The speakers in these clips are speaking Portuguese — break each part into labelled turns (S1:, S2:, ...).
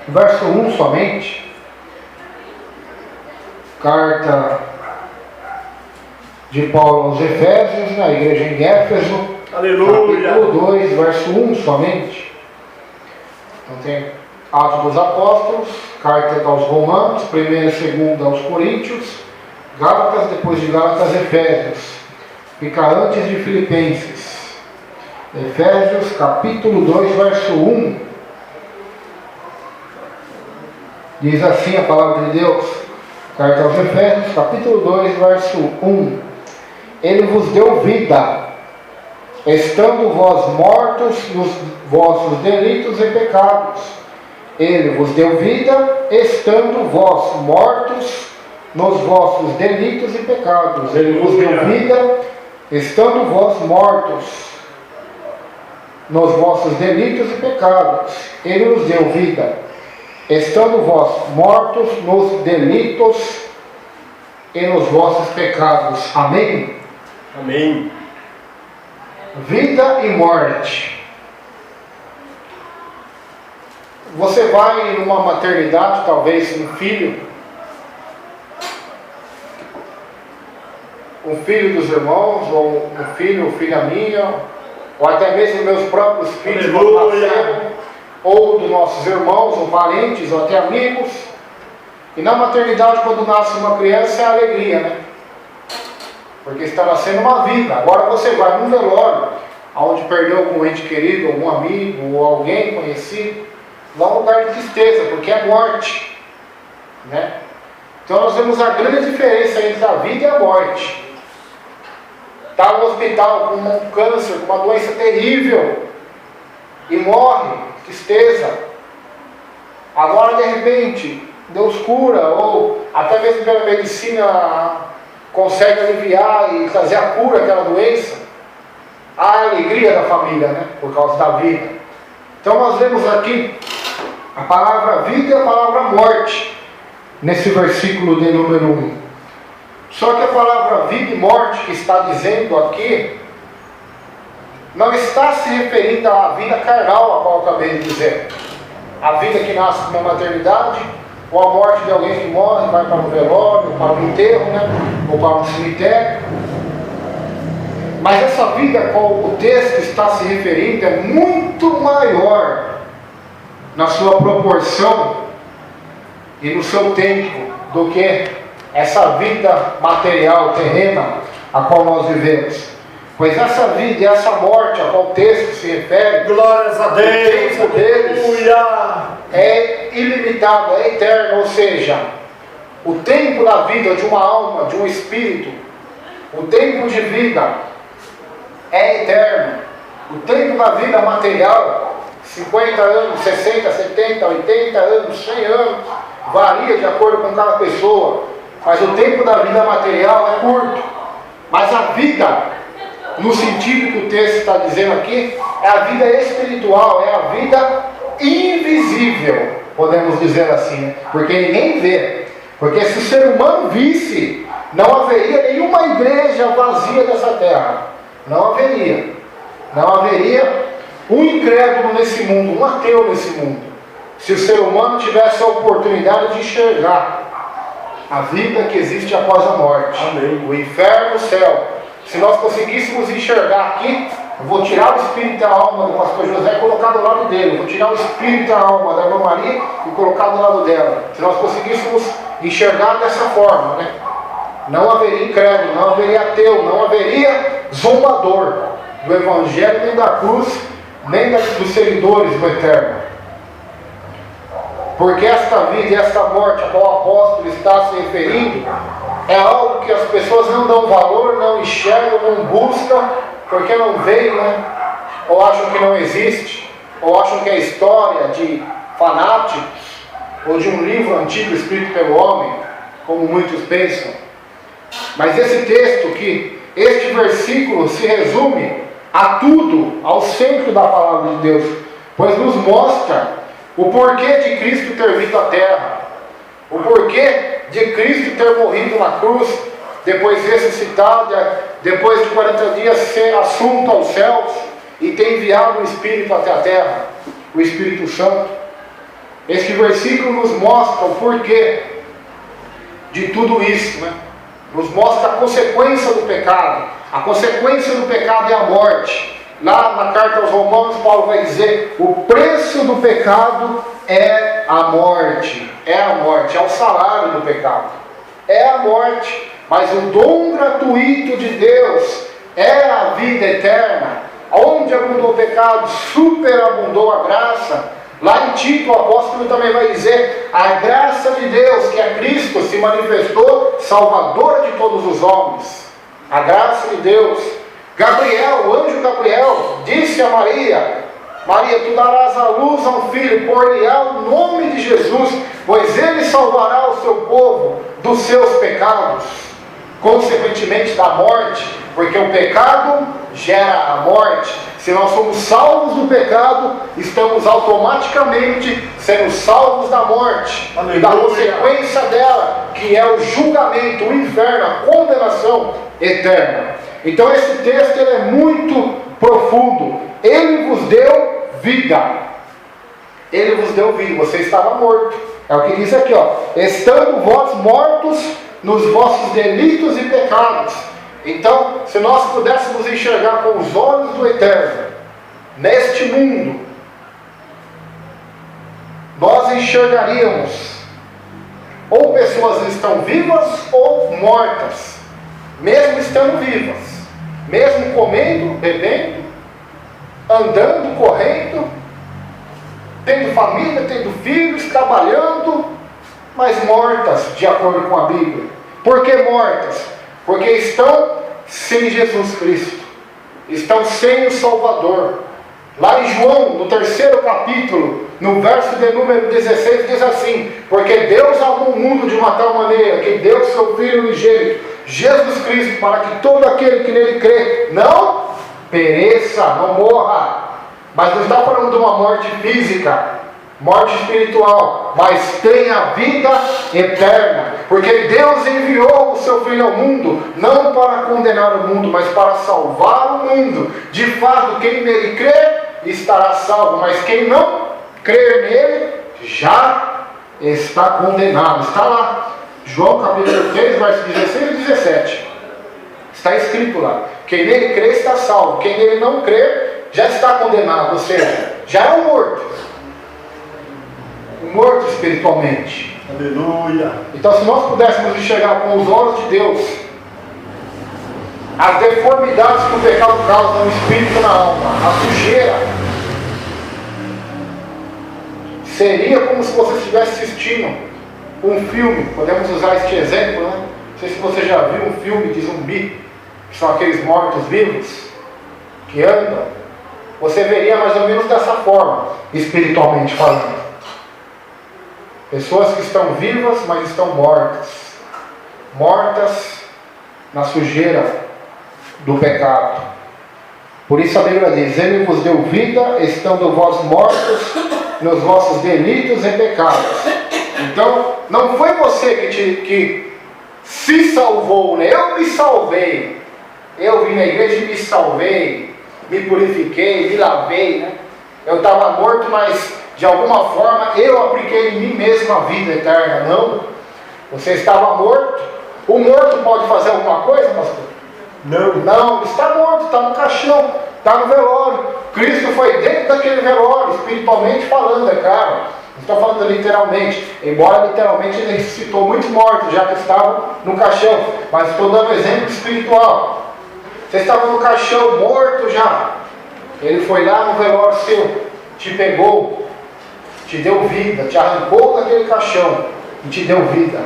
S1: verso 1 somente. Carta de Paulo aos Efésios, na igreja em Éfeso.
S2: Aleluia!
S1: Capítulo 2, verso 1 somente. Então tem Atos dos Apóstolos, carta aos Romanos, 1ª e 2ª aos Coríntios, Gálatas, depois de Gálatas, Efésios. Fica antes de Filipenses. Efésios, capítulo 2, verso 1. Diz assim a palavra de Deus. Carta aos Efésios, capítulo 2, verso 1. Ele vos deu vida, estando vós mortos nos vossos delitos e pecados. Ele vos deu vida, estando vós mortos nos vossos delitos e pecados. Ele vos deu vida, estando vós mortos nos vossos delitos e pecados. Ele nos deu vida, estando vós mortos nos delitos e nos vossos pecados. Amém?
S2: Amém.
S1: Vida e morte. Você vai numa maternidade, talvez um filho dos irmãos, ou um filho, filha minha, ou até mesmo meus próprios filhos, ou dos nossos irmãos, ou parentes, ou até amigos. E na maternidade, quando nasce uma criança, é alegria, né? Porque está nascendo uma vida. Agora você vai num velório, onde perdeu algum ente querido, algum amigo, ou alguém conhecido, lá é um lugar de tristeza, porque é morte, né? Então nós vemos a grande diferença entre a vida e a morte. Está no hospital com um câncer, com uma doença terrível, e morre, tristeza. Agora de repente Deus cura, ou até mesmo pela medicina consegue aliviar e trazer a cura àquela doença. A alegria da família, né? Por causa da vida. Então nós vemos aqui a palavra vida e a palavra morte nesse versículo de número 1. Só que a palavra vida e morte que está dizendo aqui não está se referindo à vida carnal, a qual eu acabei de dizer. A vida que nasce na maternidade, ou a morte de alguém que morre, vai para um velório, para um enterro, né? Ou para um cemitério. Mas essa vida a qual o texto está se referindo é muito maior na sua proporção e no seu tempo do que essa vida material, terrena, a qual nós vivemos. Pois essa vida e essa morte a qual o texto se refere,
S2: glórias a Deus,
S1: o tempo deles
S2: aleluia,
S1: é ilimitado, é eterno, ou seja, o tempo da vida de uma alma, de um espírito, o tempo de vida é eterno. O tempo da vida material, 50 anos, 60, 70, 80 anos, 100 anos, varia de acordo com cada pessoa, mas o tempo da vida material é curto. Mas a vida, no sentido que o texto está dizendo aqui, é a vida espiritual, é a vida invisível, podemos dizer assim, porque ninguém vê. Porque se o ser humano visse, não haveria nenhuma igreja vazia dessa terra. Não haveria. Não haveria um incrédulo nesse mundo, um ateu nesse mundo, se o ser humano tivesse a oportunidade de enxergar a vida que existe após a morte.
S2: Amém.
S1: O inferno, o céu. Se nós conseguíssemos enxergar aqui, eu vou tirar o espírito e a alma do pastor José e colocar do lado dele. Eu vou tirar o espírito e a alma da irmã Maria e colocar do lado dela. Se nós conseguíssemos enxergar dessa forma, né? Não haveria incrédulo, não haveria ateu, não haveria zombador do Evangelho, nem da cruz, nem dos seguidores do Eterno. Porque esta vida e esta morte a qual o apóstolo está se referindo é algo que as pessoas não dão valor, não enxergam, não buscam, porque não veem, né? Ou acham que não existe, ou acham que é história de fanáticos, ou de um livro antigo escrito pelo homem, como muitos pensam. Mas esse texto, este versículo se resume a tudo, ao centro da palavra de Deus, pois nos mostra o porquê de Cristo ter vindo à terra, o porquê de Cristo ter morrido na cruz, depois ressuscitado, depois de 40 dias ser assunto aos céus e ter enviado o Espírito até a terra, o Espírito Santo. Este versículo nos mostra o porquê de tudo isso, né? Nos mostra a consequência do pecado. A consequência do pecado é a morte. Lá na carta aos Romanos, Paulo vai dizer: o preço do pecado é a morte. É a morte, é o salário do pecado. É a morte. Mas o dom gratuito de Deus é a vida eterna. Onde abundou o pecado, superabundou a graça. Lá em Tito, o apóstolo também vai dizer: a graça de Deus, que é Cristo, se manifestou salvadora de todos os homens. A graça de Deus. Gabriel, o anjo Gabriel, disse a Maria: Maria, tu darás à luz a um filho, por-lhe-á o nome de Jesus, pois ele salvará o seu povo dos seus pecados, consequentemente da morte, porque o pecado gera a morte. Se nós somos salvos do pecado, estamos automaticamente sendo salvos da morte. Aleluia. E da consequência dela, que é o julgamento, o inferno, a condenação eterna. Então esse texto ele é muito profundo. Ele vos deu vida. Ele vos deu vida. Você estava morto. É o que diz aqui, ó. Estando vós mortos nos vossos delitos e pecados. Então, se nós pudéssemos enxergar com os olhos do Eterno, neste mundo, nós enxergaríamos ou pessoas que estão vivas ou mortas, mesmo estando vivas, mesmo comendo, bebendo, andando, correndo, tendo família, tendo filhos, trabalhando, mas mortas, de acordo com a Bíblia. Por que mortas? Porque estão sem Jesus Cristo, estão sem o Salvador. Lá em João, no 3º capítulo, no verso de número 16, diz assim: porque Deus amou o mundo de uma tal maneira que deu seu Filho unigênito, Jesus Cristo, para que todo aquele que nele crê não pereça, não morra. Mas não está falando de uma morte física, morte espiritual, mas tem a vida eterna, porque Deus enviou o seu Filho ao mundo, não para condenar o mundo, mas para salvar o mundo. De fato, quem nele crê, estará salvo, mas quem não crer nele, já está condenado. Está lá, João capítulo 3, versos 16 e 17, está escrito lá: quem nele crê está salvo, quem nele não crer, já está condenado, ou seja, já é um morto. Morto espiritualmente.
S2: Aleluia.
S1: Então, se nós pudéssemos enxergar com os olhos de Deus as deformidades que o pecado causa no espírito e na alma, a sujeira, seria como se você estivesse assistindo um filme. Podemos usar este exemplo, né? Não sei se você já viu um filme de zumbi, que são aqueles mortos-vivos que andam. Você veria mais ou menos dessa forma, espiritualmente falando. Pessoas que estão vivas, mas estão mortas. Mortas na sujeira do pecado. Por isso a Bíblia diz: ele vos deu vida, estando vós mortos nos vossos delitos e pecados. Então, não foi você que se salvou, né? Eu me salvei. Eu vim na igreja e me salvei, me purifiquei, me lavei, né? Eu estava morto, mas de alguma forma eu apliquei em mim mesmo a vida eterna. Não. Você estava morto. O morto pode fazer alguma coisa, pastor?
S2: Não.
S1: Não, está morto, está no caixão, está no velório. Cristo foi dentro daquele velório, espiritualmente falando, é claro. Não estou falando literalmente, embora literalmente ele ressuscitou muitos mortos, já que estavam no caixão. Mas estou dando exemplo espiritual. Você estava no caixão, morto já. Ele foi lá no velório seu, te pegou, te deu vida, te arrancou daquele caixão e te deu vida.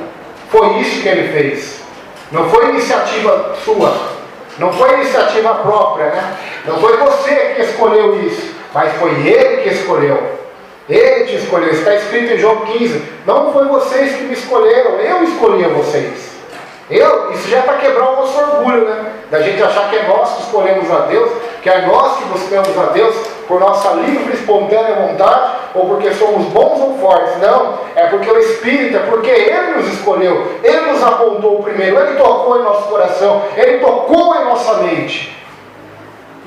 S1: Foi isso que ele fez. Não foi iniciativa sua, não foi iniciativa própria, né? Não foi você que escolheu isso, mas foi ele que escolheu. Ele te escolheu. Está escrito em João 15: não foi vocês que me escolheram, eu escolhi vocês. Isso já é para quebrar o nosso orgulho, né? Da gente achar que é nós que escolhemos a Deus, que é nós que buscamos a Deus por nossa livre e espontânea vontade, ou porque somos bons ou fortes. Não, é porque o Espírito, é porque Ele nos escolheu, Ele nos apontou primeiro, Ele tocou em nosso coração, Ele tocou em nossa mente.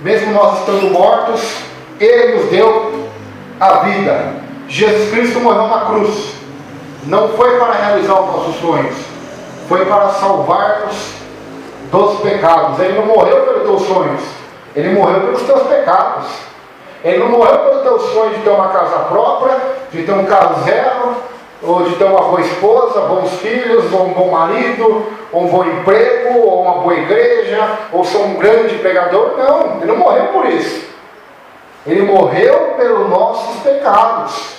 S1: Mesmo nós estando mortos, Ele nos deu a vida. Jesus Cristo morreu na cruz. Não foi para realizar os nossos sonhos, foi para salvar-nos dos pecados. Ele não morreu pelos teus sonhos, Ele morreu pelos teus pecados. Ele não morreu pelo teu sonho de ter uma casa própria, de ter um carro zero, ou de ter uma boa esposa, bons filhos, ou um bom marido, ou um bom emprego, ou uma boa igreja, ou ser um grande pregador. Não, Ele não morreu por isso. Ele morreu pelos nossos pecados.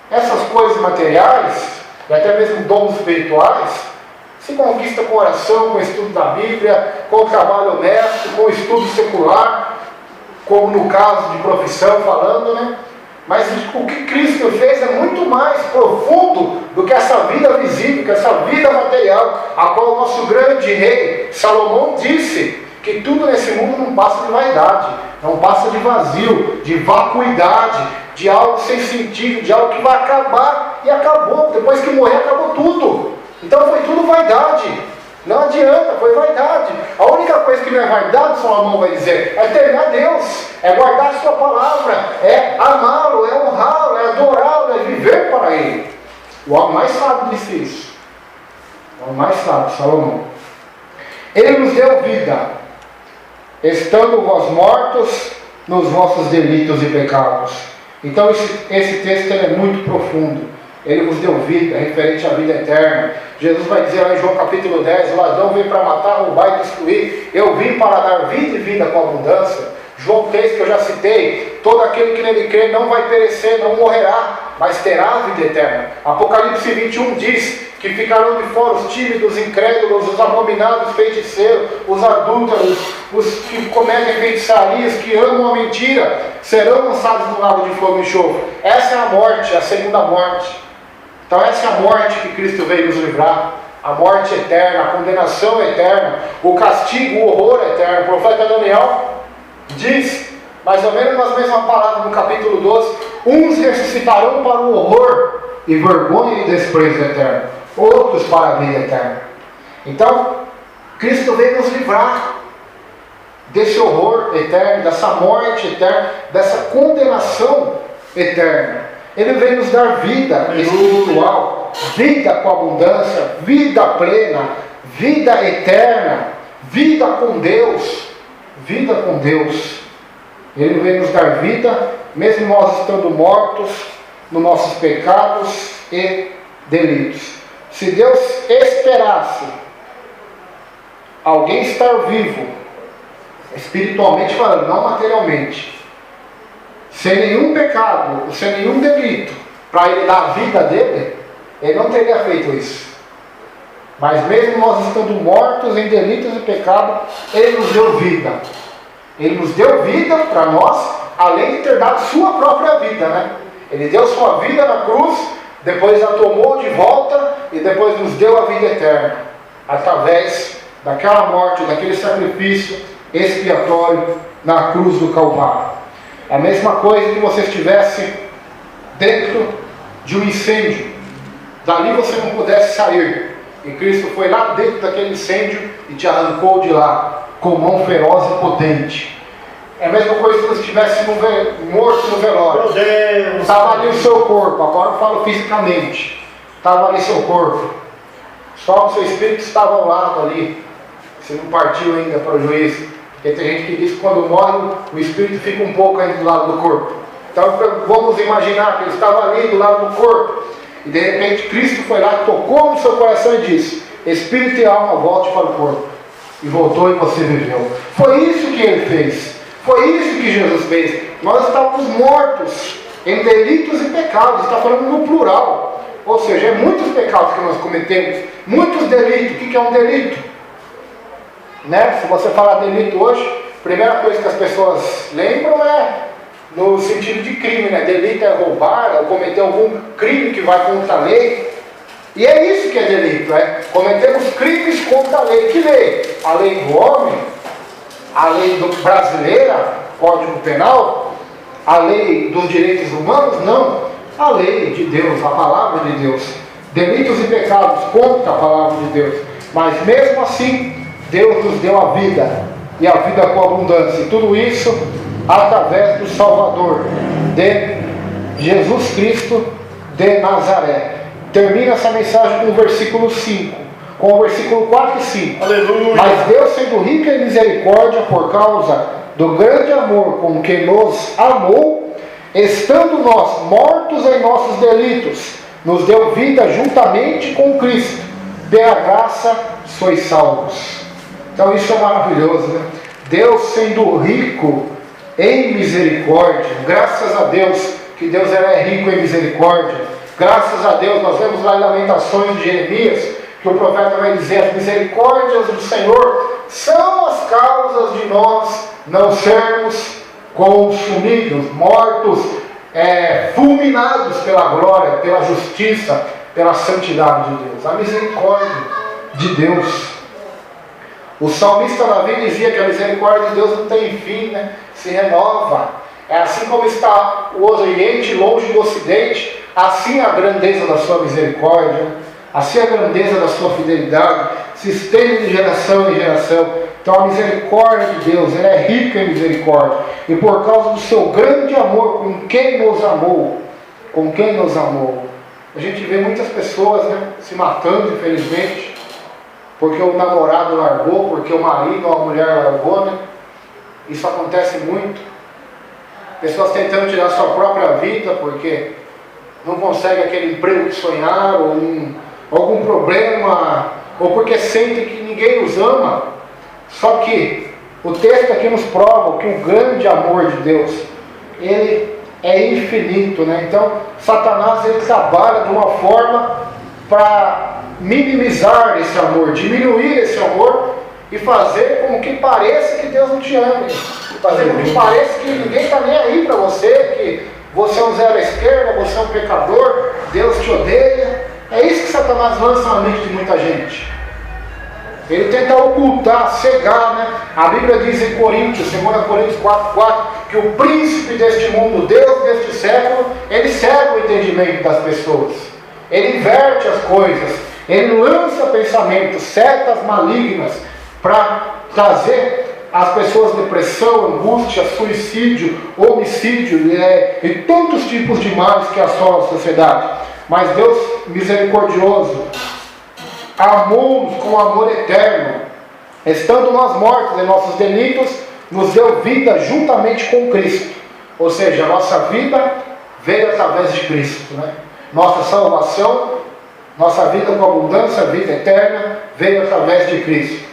S1: Essas coisas materiais, e até mesmo dons espirituais, se conquista com oração, com o estudo da Bíblia, com o trabalho honesto, com o estudo secular, como no caso de profissão falando, né? Mas o que Cristo fez é muito mais profundo do que essa vida visível, que essa vida material, a qual o nosso grande rei Salomão disse que tudo nesse mundo não passa de vaidade, não passa de vazio, de vacuidade, de algo sem sentido, de algo que vai acabar, e acabou. Depois que morrer, acabou tudo. Então foi tudo vaidade. Não adianta, foi vaidade. A única coisa que não é vaidade, Salomão vai dizer, é temer a Deus, é guardar a sua palavra, é amá-lo, é honrá-lo, é adorá-lo, é viver para Ele. O homem mais sábio disse isso. O homem mais sábio, Salomão. Ele nos deu vida, estando vós mortos nos vossos delitos e pecados. Então esse texto é muito profundo. Ele nos deu vida, referente à vida eterna. Jesus vai dizer lá em João capítulo 10, o ladrão veio para matar, roubar e destruir. Eu vim para dar vida e vida com abundância. João 3, que eu já citei, todo aquele que nele crê não vai perecer, não morrerá, mas terá a vida eterna. Apocalipse 21 diz que ficarão de fora os tímidos, incrédulos, os abominados, feiticeiros, os adúlteros, os que cometem feitiçarias, que amam a mentira, serão lançados no lago de fogo e enxofre. Essa é a morte, a segunda morte. Então essa é a morte que Cristo veio nos livrar, a morte eterna, a condenação eterna, o castigo, o horror eterno. O profeta Daniel diz, mais ou menos nas mesmas palavras no capítulo 12, uns ressuscitarão para o horror e vergonha e desprezo eterno, outros para a vida eterna. Então, Cristo veio nos livrar desse horror eterno, dessa morte eterna, dessa condenação eterna. Ele veio nos dar vida espiritual, vida com abundância, vida plena, vida eterna, vida com Deus, vida com Deus. Ele veio nos dar vida, mesmo nós estando mortos nos nossos pecados e delitos. Se Deus esperasse alguém estar vivo, espiritualmente falando, não materialmente, sem nenhum pecado, sem nenhum delito, para Ele dar a vida dele, Ele não teria feito isso. Mas mesmo nós estando mortos em delitos e pecado, Ele nos deu vida. Ele nos deu vida para nós, além de ter dado sua própria vida, né? Ele deu sua vida na cruz, depois a tomou de volta e depois nos deu a vida eterna, através daquela morte, daquele sacrifício expiatório na cruz do Calvário. É a mesma coisa que você estivesse dentro de um incêndio, dali você não pudesse sair, e Cristo foi lá dentro daquele incêndio e te arrancou de lá, com mão feroz e potente. É a mesma coisa se você estivesse morto no velório. Estava ali o seu corpo, agora eu falo fisicamente, estava ali seu corpo, só o seu espírito estava ao lado ali, você não partiu ainda para o juízo. Porque tem gente que diz que quando morre, o espírito fica um pouco ainda do lado do corpo. Então vamos imaginar que ele estava ali do lado do corpo, e de repente Cristo foi lá, tocou no seu coração e disse, espírito e alma, volte para o corpo. E voltou e você viveu. Foi isso que Ele fez. Foi isso que Jesus fez. Nós estávamos mortos em delitos e pecados. Está falando no plural. Ou seja, é muitos pecados que nós cometemos, muitos delitos. O que é um delito? Né? Se você falar delito hoje, a primeira coisa que as pessoas lembram é no sentido de crime, né? Delito é roubar, é cometer algum crime que vai contra a lei. E é isso que é delito, é cometemos crimes contra a lei. Que lei? A lei do homem, a lei brasileira, Código Penal, a lei dos direitos humanos? Não, a lei de Deus, a palavra de Deus. Delitos e pecados contra a palavra de Deus. Mas mesmo assim, Deus nos deu a vida, e a vida com abundância. E tudo isso através do Salvador, de Jesus Cristo de Nazaré. Termina essa mensagem com o versículo 5, com o versículo 4 e 5.
S2: Aleluia.
S1: Mas Deus, sendo rico em misericórdia, por causa do grande amor com que nos amou, estando nós mortos em nossos delitos, nos deu vida juntamente com Cristo. Pela graça sois salvos. Então isso é maravilhoso, né? Deus sendo rico em misericórdia. Graças a Deus que Deus é rico em misericórdia. Graças a Deus, nós vemos lá em Lamentações de Jeremias, que o profeta vai dizer: as misericórdias do Senhor são as causas de nós não sermos consumidos, mortos, fulminados pela glória, pela justiça, pela santidade de Deus. A misericórdia de Deus. O salmista Davi dizia que a misericórdia de Deus não tem fim, né? Se renova. É assim como está o Oriente longe do Ocidente, assim a grandeza da sua misericórdia, assim a grandeza da sua fidelidade se estende de geração em geração. Então a misericórdia de Deus, ela é rica em misericórdia, e por causa do seu grande amor com quem nos amou, a gente vê muitas pessoas, né, se matando, infelizmente, porque o namorado largou, porque o marido ou a mulher largou, né? Isso acontece muito. Pessoas tentando tirar sua própria vida porque não consegue aquele emprego que sonharam, ou algum problema, ou porque sentem que ninguém os ama. Só que o texto aqui nos prova que o grande amor de Deus, ele é infinito, né? Então Satanás, ele trabalha de uma forma para minimizar esse amor, diminuir esse amor e fazer com que pareça que Deus não te ama, fazer com que pareça que ninguém está nem aí para você, que você é um zero à esquerda, você é um pecador, Deus te odeia. É isso que Satanás lança na mente de muita gente. Ele tenta ocultar, cegar, né? A Bíblia diz em Coríntios, 2 Coríntios 4,4, que o príncipe deste mundo, Deus deste século, ele cega o entendimento das pessoas. Ele inverte as coisas, ele lança pensamentos, setas malignas, para trazer às pessoas depressão, angústia, suicídio, homicídio e tantos tipos de males que assolam a sociedade. Mas Deus misericordioso amou-nos com amor eterno, estando nós mortos em nossos delitos, nos deu vida juntamente com Cristo. Ou seja, a nossa vida veio através de Cristo, né? Nossa salvação, nossa vida com abundância, vida eterna, veio através de Cristo.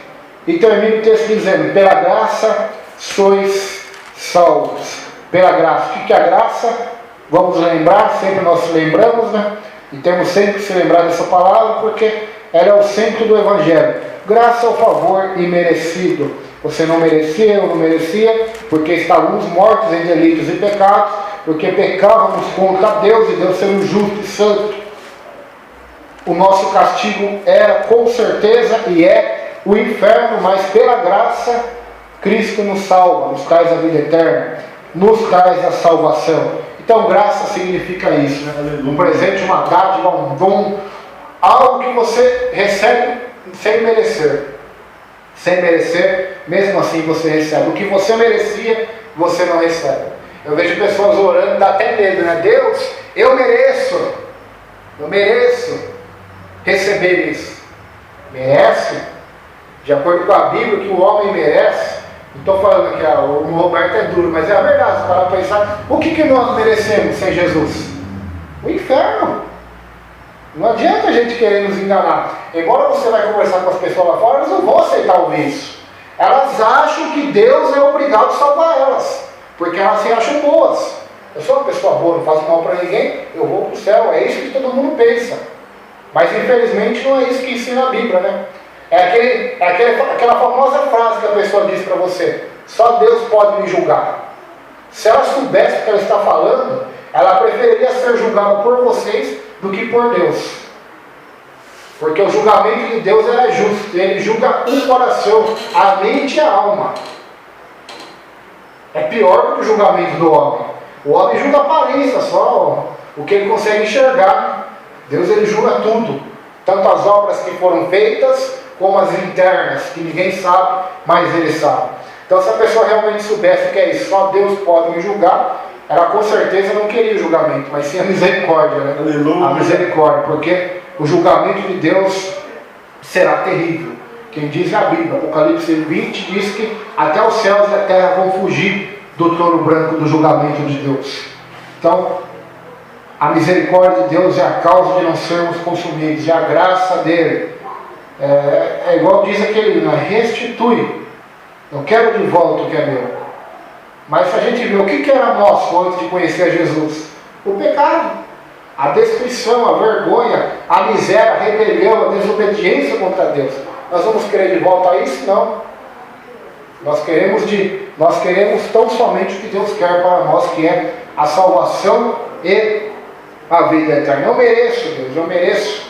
S1: E termina o texto dizendo: pela graça sois salvos. Pela graça. O que é a graça? Vamos lembrar, sempre nós lembramos, né? E temos sempre que se lembrar dessa palavra, porque ela é o centro do Evangelho. Graça é o favor imerecido. Você não merecia, eu não merecia, porque estávamos mortos em delitos e pecados, porque pecávamos contra Deus, e Deus sendo justo e santo. O nosso castigo era, com certeza, e é o inferno, mas pela graça, Cristo nos salva, nos traz a vida eterna, nos traz a salvação. Então graça significa isso, né? Um presente, uma dádiva, um dom, algo que você recebe sem merecer. Sem merecer, mesmo assim você recebe. O que você merecia, você não recebe. Eu vejo pessoas orando, dá até medo, né? Deus, eu mereço receber isso. Merece? De acordo com a Bíblia, que o homem merece. Não estou falando que o Roberto é duro, mas é a verdade. Se parar para pensar, o que nós merecemos sem Jesus? O inferno. Não adianta a gente querer nos enganar. Embora você vai conversar com as pessoas lá fora, elas não vão aceitar ouvir isso. Elas acham que Deus é obrigado a salvar elas, porque elas se acham boas. Eu sou uma pessoa boa, não faço mal para ninguém, eu vou para o céu. É isso que todo mundo pensa. Mas infelizmente não é isso que ensina a Bíblia, né? É aquela famosa frase que a pessoa diz para você: só Deus pode me julgar. Se ela soubesse o que ela está falando, ela preferiria ser julgada por vocês do que por Deus. Porque o julgamento de Deus é justo. Ele julga o coração, a mente e a alma. É pior do que o julgamento do homem. O homem julga a aparência, só o que ele consegue enxergar. Deus, ele julga tudo, tanto as obras que foram feitas como as internas, que ninguém sabe, mas ele sabe. Então se a pessoa realmente soubesse que é isso, só Deus pode me julgar, ela com certeza não queria o julgamento, mas sim a misericórdia, né?
S2: Aleluia.
S1: A misericórdia, porque o julgamento de Deus será terrível. Quem diz a Bíblia, Apocalipse 20, diz que até os céus e a terra vão fugir do trono branco do julgamento de Deus. Então, a misericórdia de Deus é a causa de não sermos consumidos, e a graça dele é igual diz aquele, né? Restitui. Eu quero de volta o que é meu. Mas se a gente vê o que era nosso antes de conhecer Jesus, o pecado, a destruição, a vergonha, a miséria, a rebelião, a desobediência contra Deus, nós vamos querer de volta isso? Não. Nós queremos tão somente o que Deus quer para nós, que é a salvação e a vida eterna. Eu mereço, Deus, eu mereço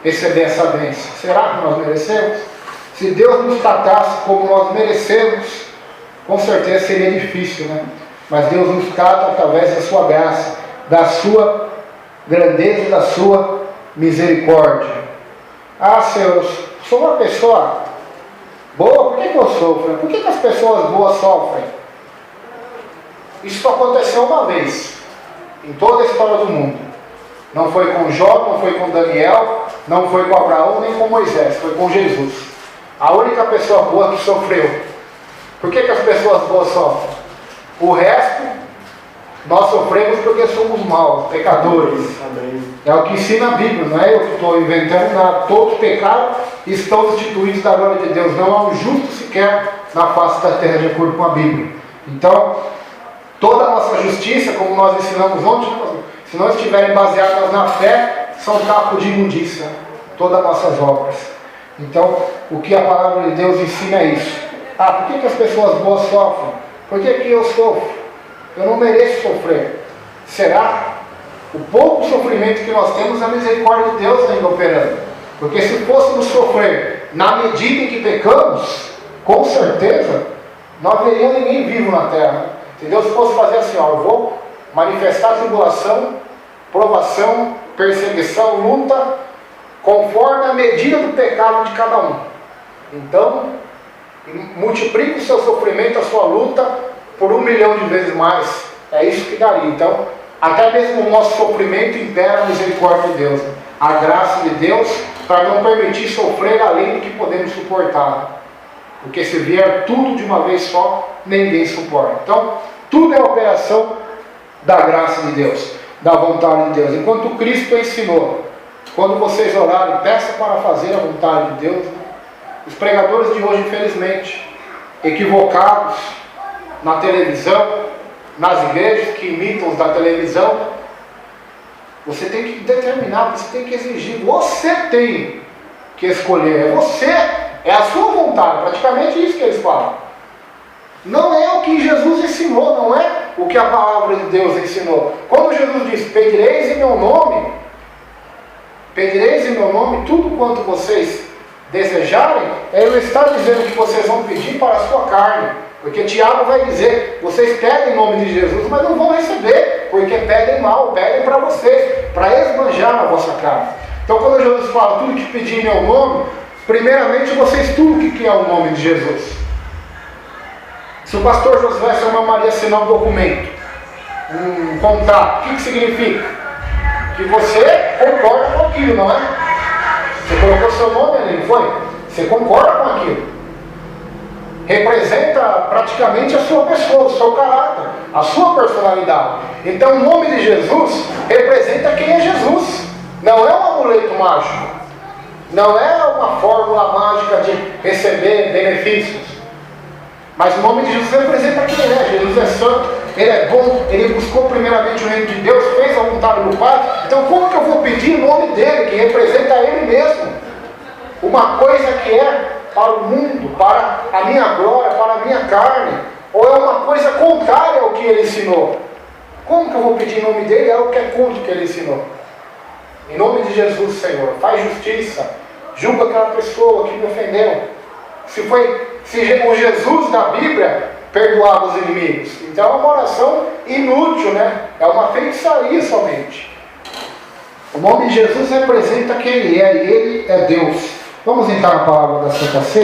S1: receber essa bênção. Será que nós merecemos? Se Deus nos tratasse como nós merecemos, com certeza seria difícil, né? Mas Deus nos trata através da sua graça, da sua grandeza e da sua misericórdia. Ah, Senhor, eu sou uma pessoa boa, por que eu sofro? Por que as pessoas boas sofrem? Isso só aconteceu uma vez em toda a história do mundo. Não foi com Jó, não foi com Daniel, não foi com Abraão, nem com Moisés, foi com Jesus. A única pessoa boa que sofreu. Por que as pessoas boas sofrem? O resto, nós sofremos porque somos maus, pecadores.
S2: Amém.
S1: É o que ensina a Bíblia, não é eu que estou inventando nada. Todos pecaram e estão destituídos da glória de Deus. Não há um justo sequer na face da terra, de acordo com a Bíblia. Então, toda a nossa justiça, como nós ensinamos ontem, se não estiverem baseadas na fé, são capo de imundícia. Todas as nossas obras. Então, o que a palavra de Deus ensina é isso. Ah, por que as pessoas boas sofrem? Por que eu sofro? Eu não mereço sofrer. Será? O pouco sofrimento que nós temos é a misericórdia de Deus ainda operando. Porque se fôssemos sofrer na medida em que pecamos, com certeza, não haveria ninguém vivo na terra. Se Deus fosse fazer assim, ó, eu vou manifestar tribulação, provação, perseguição, luta, conforme a medida do pecado de cada um. Então, multiplique o seu sofrimento, a sua luta, por 1 milhão de vezes mais. É isso que daria. Então, até mesmo o nosso sofrimento impera a misericórdia de Deus, a graça de Deus, para não permitir sofrer além do que podemos suportar. Porque se vier tudo de uma vez só, ninguém suporta. Então, tudo é operação da graça de Deus, da vontade de Deus. Enquanto Cristo ensinou, quando vocês orarem, peça para fazer a vontade de Deus. Os pregadores de hoje, infelizmente, equivocados na televisão, nas igrejas que imitam os da televisão, você tem que determinar, você tem que exigir, você tem que escolher, é a sua vontade, praticamente isso que eles falam. Não é o que Jesus ensinou, não é o que a palavra de Deus ensinou. Quando Jesus diz, pedireis em meu nome tudo quanto vocês desejarem, ele está dizendo que vocês vão pedir para a sua carne. Porque Tiago vai dizer, vocês pedem em nome de Jesus, mas não vão receber, porque pedem mal, pedem para vocês, para esbanjar na vossa carne. Então quando Jesus fala, tudo que pedir em meu nome, primeiramente vocês estudam o que é o nome de Jesus. Se o pastor Josué chamaria assinar um documento, um contrato, o que significa? Que você concorda com aquilo, não é? Você colocou seu nome ali, não foi? Você concorda com aquilo. Representa praticamente a sua pessoa, o seu caráter, a sua personalidade. Então o nome de Jesus representa quem é Jesus. Não é um amuleto mágico. Não é uma fórmula mágica de receber benefícios. Mas o nome de Jesus representa quem ele é. Jesus é santo, ele é bom, ele buscou primeiramente o reino de Deus, fez a vontade do Pai. Então como que eu vou pedir o nome dele, que representa ele mesmo? Uma coisa que é para o mundo, para a minha glória, para a minha carne, ou é uma coisa contrária ao que ele ensinou? Como que eu vou pedir em nome dele? É o que é contra o que ele ensinou. Em nome de Jesus, Senhor, faz justiça, julga aquela pessoa que me ofendeu. Se o Jesus da Bíblia perdoava os inimigos, então é uma oração inútil, né? É uma feitiçaria somente. O nome de Jesus representa quem ele é, e ele é Deus. Vamos entrar na palavra da Santa Ceia.